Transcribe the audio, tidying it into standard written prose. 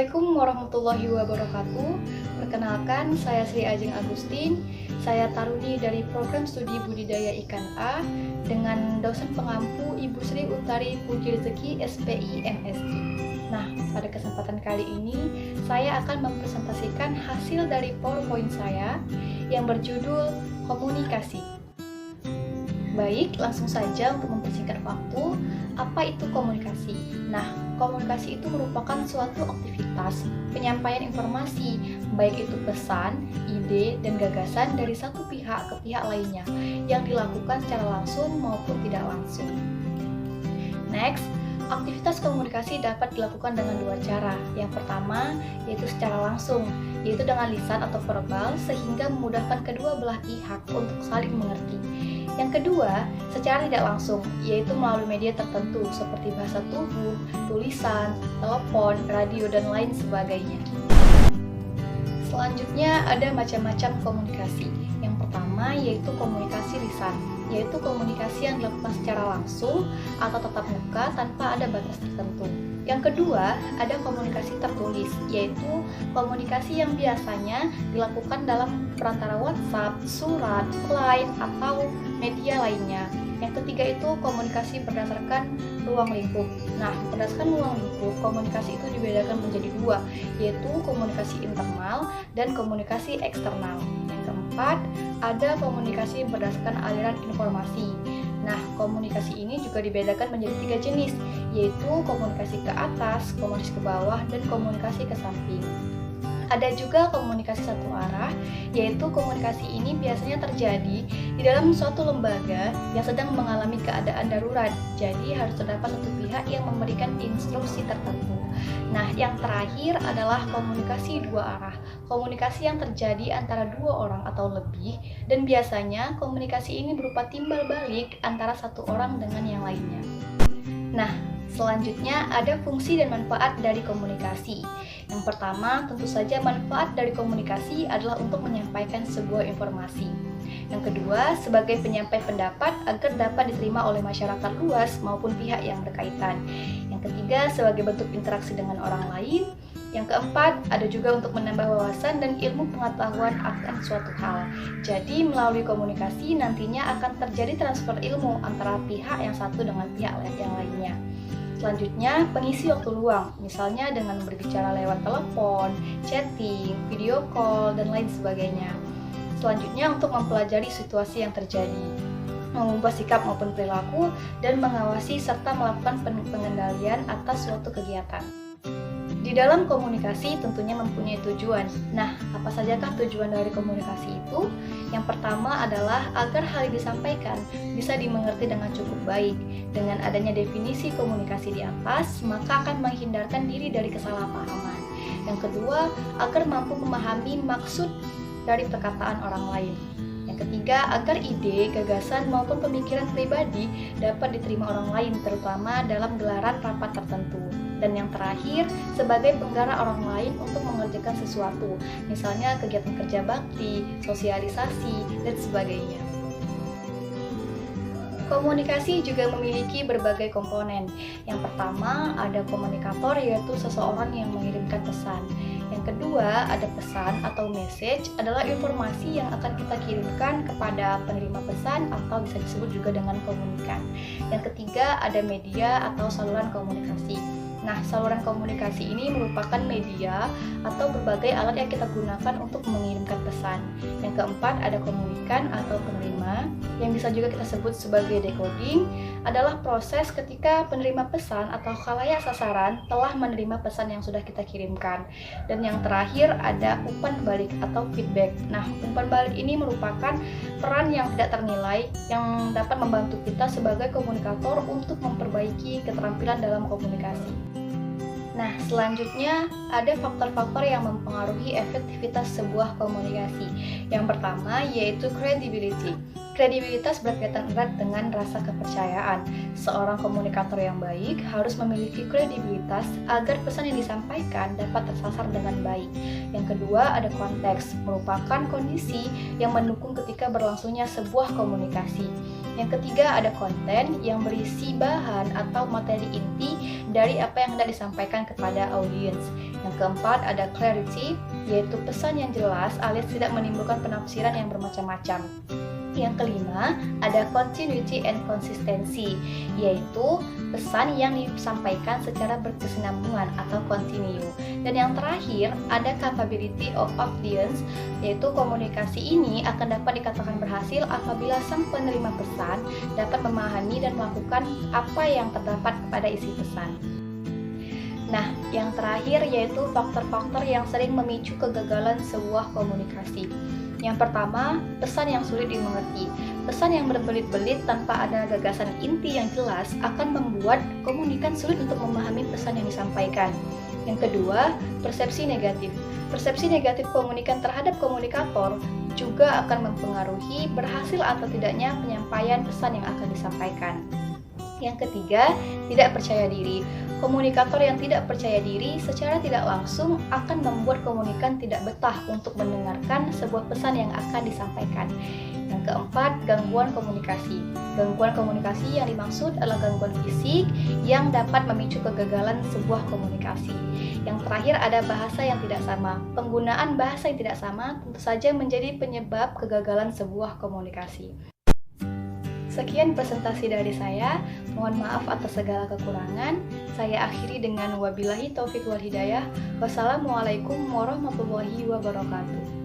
Assalamualaikum warahmatullahi wabarakatuh. Perkenalkan, saya Sri Ajeng Agustin. Saya taruni dari Program Studi Budidaya Ikan A dengan dosen pengampu Ibu Sri Utari Puji Rezeki SPI MSI. Nah, pada kesempatan kali ini saya akan mempresentasikan hasil dari PowerPoint saya yang berjudul komunikasi. Baik, langsung saja untuk mempersingkat waktu, apa itu komunikasi? Nah, komunikasi itu merupakan suatu aktivitas penyampaian informasi, baik itu pesan, ide, dan gagasan dari satu pihak ke pihak lainnya, yang dilakukan secara langsung maupun tidak langsung. Next, aktivitas komunikasi dapat dilakukan dengan dua cara. Yang pertama, yaitu secara langsung, yaitu dengan lisan atau verbal, sehingga memudahkan kedua belah pihak untuk saling mengerti. Yang kedua, secara tidak langsung, yaitu melalui media tertentu seperti bahasa tubuh, tulisan, telepon, radio, dan lain sebagainya. Selanjutnya ada macam-macam komunikasi. Yang pertama yaitu komunikasi lisan, yaitu komunikasi yang dilakukan secara langsung atau tatap muka tanpa ada batas tertentu. Yang kedua, ada komunikasi tertulis, yaitu komunikasi yang biasanya dilakukan dalam perantara WhatsApp, surat, Line, atau media lainnya. Yang ketiga itu komunikasi berdasarkan ruang lingkup. Nah, berdasarkan ruang lingkup, komunikasi itu dibedakan menjadi dua, yaitu komunikasi internal dan komunikasi eksternal. Yang keempat, ada komunikasi berdasarkan aliran informasi. Nah, komunikasi ini juga dibedakan menjadi tiga jenis, yaitu komunikasi ke atas, komunikasi ke bawah, dan komunikasi ke samping. Ada juga komunikasi satu arah, yaitu komunikasi ini biasanya terjadi di dalam suatu lembaga yang sedang mengalami keadaan darurat, jadi harus terdapat satu pihak yang memberikan instruksi tertentu. Nah, yang terakhir adalah komunikasi dua arah, komunikasi yang terjadi antara dua orang atau lebih, dan biasanya komunikasi ini berupa timbal balik antara satu orang dengan yang lainnya. Nah, selanjutnya ada fungsi dan manfaat dari komunikasi. Yang pertama, tentu saja manfaat dari komunikasi adalah untuk menyampaikan sebuah informasi. Yang kedua, sebagai penyampai pendapat agar dapat diterima oleh masyarakat luas maupun pihak yang berkaitan. Yang ketiga, sebagai bentuk interaksi dengan orang lain. Yang keempat, ada juga untuk menambah wawasan dan ilmu pengetahuan akan suatu hal. Jadi, melalui komunikasi nantinya akan terjadi transfer ilmu antara pihak yang satu dengan pihak yang lainnya. Selanjutnya, pengisi waktu luang, misalnya dengan berbicara lewat telepon, chatting, video call, dan lain sebagainya. Selanjutnya, untuk mempelajari situasi yang terjadi, mengubah sikap maupun perilaku, dan mengawasi serta melakukan pengendalian atas suatu kegiatan. Di dalam komunikasi tentunya mempunyai tujuan. Nah, apa sajakah tujuan dari komunikasi itu? Yang pertama adalah agar hal yang disampaikan bisa dimengerti dengan cukup baik. Dengan adanya definisi komunikasi di atas, maka akan menghindarkan diri dari kesalahpahaman. Yang kedua, agar mampu memahami maksud dari perkataan orang lain. Yang ketiga, agar ide, gagasan, maupun pemikiran pribadi dapat diterima orang lain, terutama dalam gelaran rapat tertentu. Dan yang terakhir, sebagai penggerak orang lain untuk mengerjakan sesuatu, misalnya kegiatan kerja bakti, sosialisasi, dan sebagainya. Komunikasi juga memiliki berbagai komponen. Yang pertama, ada komunikator, yaitu seseorang yang mengirimkan pesan. Yang kedua, ada pesan atau message, adalah informasi yang akan kita kirimkan kepada penerima pesan atau bisa disebut juga dengan komunikan. Yang ketiga, ada media atau saluran komunikasi. Nah, saluran komunikasi ini merupakan media atau berbagai alat yang kita gunakan untuk mengirimkan pesan. Yang keempat, ada komunikan atau penerima, yang bisa juga kita sebut sebagai decoding, adalah proses ketika penerima pesan atau khalayak sasaran telah menerima pesan yang sudah kita kirimkan. Dan yang terakhir, ada umpan balik atau feedback. Nah, umpan balik ini merupakan peran yang tidak ternilai yang dapat membantu kita sebagai komunikator untuk memperbaiki keterampilan dalam komunikasi. Nah, selanjutnya ada faktor-faktor yang mempengaruhi efektivitas sebuah komunikasi. Yang pertama yaitu credibility. Kredibilitas berkaitan erat dengan rasa kepercayaan. Seorang komunikator yang baik harus memiliki kredibilitas agar pesan yang disampaikan dapat tersasar dengan baik. Yang kedua, ada konteks, merupakan kondisi yang mendukung ketika berlangsungnya sebuah komunikasi. Yang ketiga, ada konten yang berisi bahan atau materi inti dari apa yang hendak disampaikan kepada audiens. Yang keempat ada clarity, yaitu pesan yang jelas alias tidak menimbulkan penafsiran yang bermacam-macam. Yang kelima ada continuity and consistency, yaitu pesan yang disampaikan secara berkesinambungan atau continue. Dan yang terakhir ada capability of audience, yaitu komunikasi ini akan dapat dikatakan berhasil apabila sang penerima pesan dapat memahami dan melakukan apa yang terdapat pada isi pesan. Nah, yang terakhir yaitu faktor-faktor yang sering memicu kegagalan sebuah komunikasi. Yang pertama, pesan yang sulit dimengerti. Pesan yang berbelit-belit tanpa ada gagasan inti yang jelas akan membuat komunikan sulit untuk memahami pesan yang disampaikan. Yang kedua, persepsi negatif. Persepsi negatif komunikan terhadap komunikator juga akan mempengaruhi berhasil atau tidaknya penyampaian pesan yang akan disampaikan. Yang ketiga, tidak percaya diri. Komunikator yang tidak percaya diri secara tidak langsung akan membuat komunikan tidak betah untuk mendengarkan sebuah pesan yang akan disampaikan. Yang keempat, gangguan komunikasi. Gangguan komunikasi yang dimaksud adalah gangguan fisik yang dapat memicu kegagalan sebuah komunikasi. Yang terakhir ada bahasa yang tidak sama. Penggunaan bahasa yang tidak sama tentu saja menjadi penyebab kegagalan sebuah komunikasi. Sekian presentasi dari saya, mohon maaf atas segala kekurangan. Saya akhiri dengan wabillahi taufiq wal hidayah. Wassalamualaikum warahmatullahi wabarakatuh.